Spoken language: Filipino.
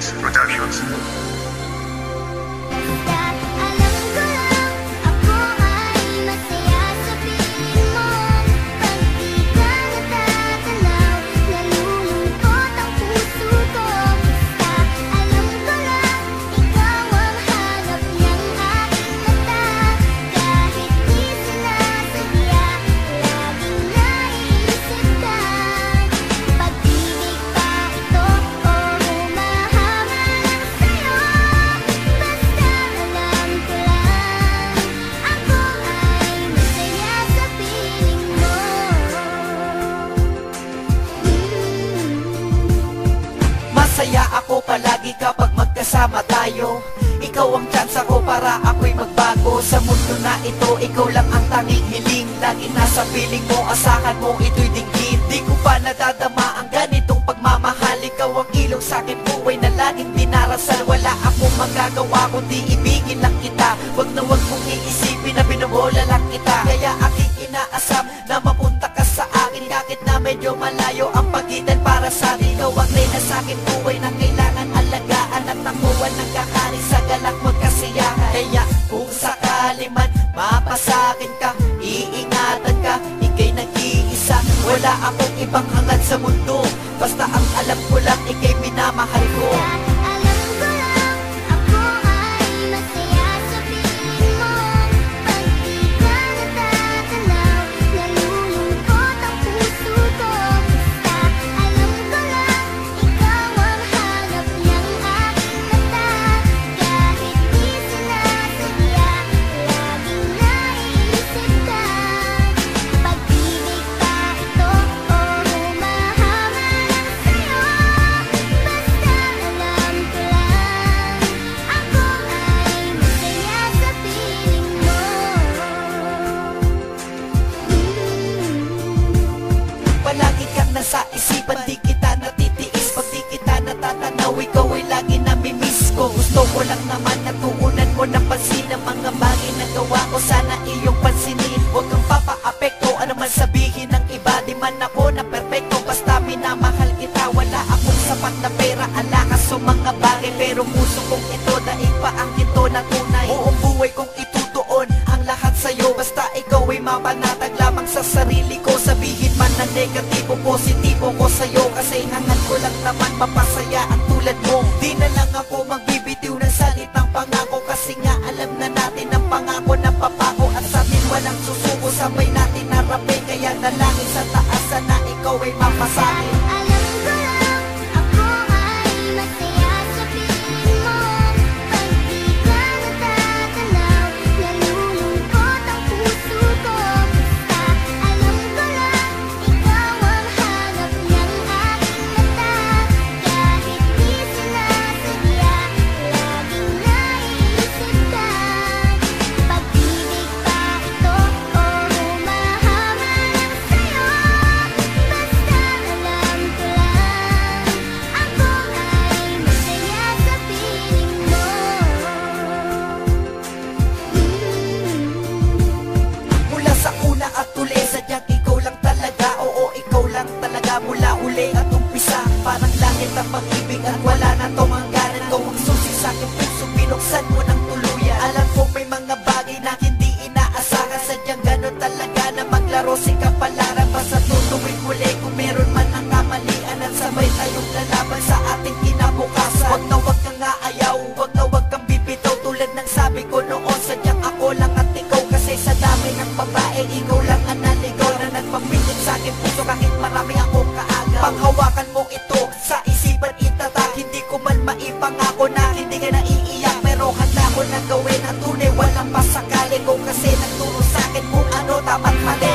Beats Productions. Masaya ako palagi kapag magkasama tayo. Ikaw ang chance ko para ako'y magbago. Sa mundo na ito, ikaw lang ang tanging hiling. Lagi nasa piling mo, asahan mo ito'y dinggin. Di ko pa nadadama ang ganitong pagmamahal. Ikaw ang ilong sa'kin buhay na laging dinarasal. Wala akong magagawa kundi ibigin lang kita. Wag na wag mong iisipin na binobola lang kita. Kaya aking inaasam na mapunta ka sa akin. Kahit na medyo malayo ang pagitan para sa akin. Ikaw ang reyna sa'kin buhay na kailangan alagaan. At ako ang nagkakari sa galak magkasiyahan. Kaya kung sakali man mapasakin ka, iingatan ka, ika'y nag-iisa. Wala akong ibang hangad sa mundo, basta ang alam ko lang ika'y minamahal ko. Palagi kang nasa isipan, di kita natitiis. Pag di kita natatanaw, ikaw ay lagi namimiss ko. Gusto ko lang naman natuunan mo na pansin ang mga bagay na gawa ko. Sana iyong pansinin, huwag kang papaapekto. Ano man sabihin ng iba, di man ako na perfecto. Basta minamahal kita, wala akong sapat na pera, alakas sa mga bagay. Pero puso kong ito, daig pa ang ito na tunay. Buong buhay kong itutuon ang lahat sa'yo. Basta ikaw ay mapanatag lamang sa sarili ko. Sabihin man na negatibo, positibo ko sa'yo. Kasi hangad ko lang naman mapasaya ang tulad mo. Di na lang ako magbibitiw ng salitang pangako. Kasi nga alam na natin ang pangako na papako. At sa atin walang susuko, sabay natin harapin. Kaya nalangin sa taas na ikaw ay mapasakin. Mula huli at umpisa, parang langit ang pag-ibig at wala na tong hangganan. Ikaw ang susi sa aking puso, binuksan mo ng tuluyan. Alam ko may mga bagay na hindi inaasahan. Sadyang ganun talaga na maglaro si kapalaran. Basta tutuwid muli kung meron man ang kamalian. At sabay tayong lalaban sa ating kinabukasan. Wag na wag kang aayaw, wag na wag kang bibitaw. Tulad ng sabi ko noon, sadyang ako lang at ikaw. Kasi sa dami ng babae, ikaw lang ang naligaw na nagpapilit sa aking puso. Kahit marami akong panghawakan mo ito, sa isipan itatak. Hindi ko man maipangako na hindi ka naiiyak. Pero handa ko na gawin ang tunay, walang pasakali ko. Kasi nagturo sa akin kung ano tama't mali.